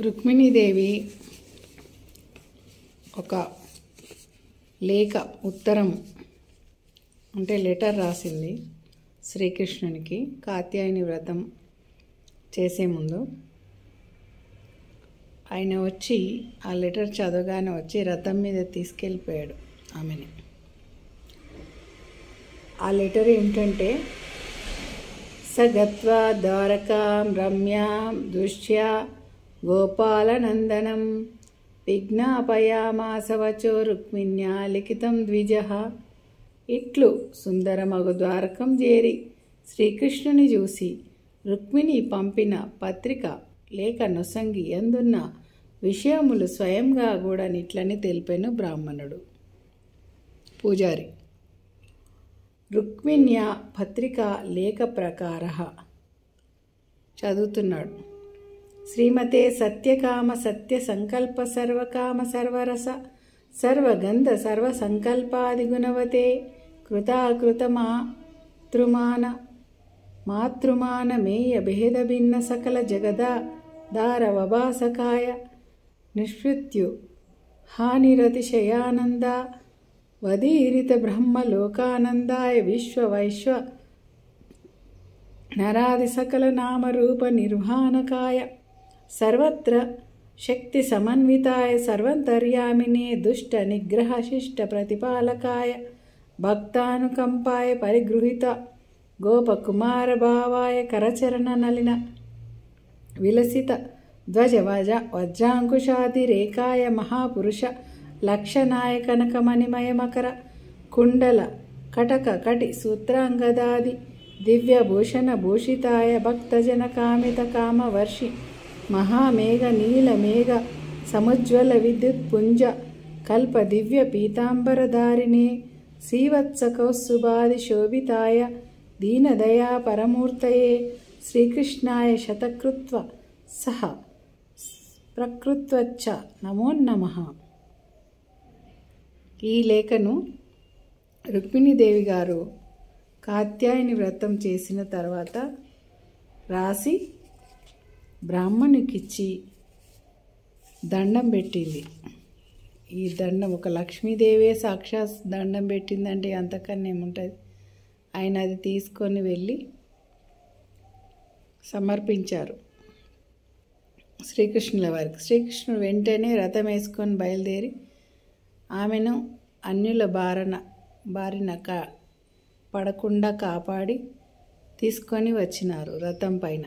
రుక్మిణీదేవి ఒక లేఖ ఉత్తరం అంటే లెటర్ రాసింది శ్రీకృష్ణునికి కాత్యాయని వ్రతం చేసే ముందు. ఆయన వచ్చి ఆ లెటర్ చదవగానే వచ్చి రథం మీద తీసుకెళ్ళిపోయాడు ఆమెని. ఆ లెటర్ ఏమిటంటే, సగత్వా ద్వారకాం రమ్యాం దృశ్యా గోపాలనందనం విజ్ఞాపయామాస వచో రుక్మిణ్యా లిఖితం ద్విజః. ఇట్లు సుందరమగు ద్వారకం చేరి శ్రీకృష్ణుని చూసి రుక్మిణి పంపిన పత్రిక లేఖ నొసంగి ఎందున్న విషయములు స్వయంగా కూడా నిట్లని తెలిపెను బ్రాహ్మణుడు. పూజారి రుక్మిణ్యా పత్రిక లేఖ ప్రకార చదువుతున్నాడు. శ్రీమతే సత్యకామ సత్య సంకల్ప సర్వకామ సర్వరస సర్వగంధ సర్వసంకల్పాది గుణవతే కృతాకృత మాతృమాన మేయ భేద భిన్న సకల జగదా దారవభాసకాయ నిష్పృత్యు హానిరతిశయానంద వదీరిత బ్రహ్మలోకానందాయ విశ్వవైశ్వ నరాది సకల నామరూప నిర్వాణకాయ సర్వత్ర శక్తి సమన్వితాయ సర్వంతర్యామినే దుష్ట నిగ్రహ శిష్ట ప్రతిపాలకాయ భక్తానుకంపాయ పరిగృహిత గోపకుమార భావాయ కరచరణ నలిన విలసిత ధ్వజ వజ్రాంకుశాది రేకాయ మహాపురుష లక్షణాయ కనకమణిమయ మకర కుండల కటక కటి సూత్రాంగదాది దివ్యభూషణ భూషితాయ భక్తజన కామిత కామవర్షి మహామేఘ నీలమేఘ సముజ్వల విద్యుత్ పుంజ కల్ప దివ్య పీతాంబరధారిణే శ్రీవత్స కౌస్తుభాది శోభితాయ దీనదయా పరమూర్తయే శ్రీకృష్ణాయ శతకృత్వ సహ ప్రకృత్వచ్చ నమో నమః. ఈ లేఖను రుక్మిణీదేవి గారు కాత్యాయని వ్రతం చేసిన తర్వాత రాసి బ్రాహ్మణునికిచ్చి దండం పెట్టింది. ఈ దండం ఒక లక్ష్మీదేవే సాక్షాత్ దండం పెట్టిందంటే అంతకన్నా ఏముంటుంది. ఆయన అది తీసుకొని వెళ్ళి సమర్పించారు శ్రీకృష్ణుల వారికి. శ్రీకృష్ణుడు వెంటనే రథం వేసుకొని బయలుదేరి ఆమెను అన్యుల బారిన పడకుండా కాపాడి తీసుకొని వచ్చినారు రథం పైన.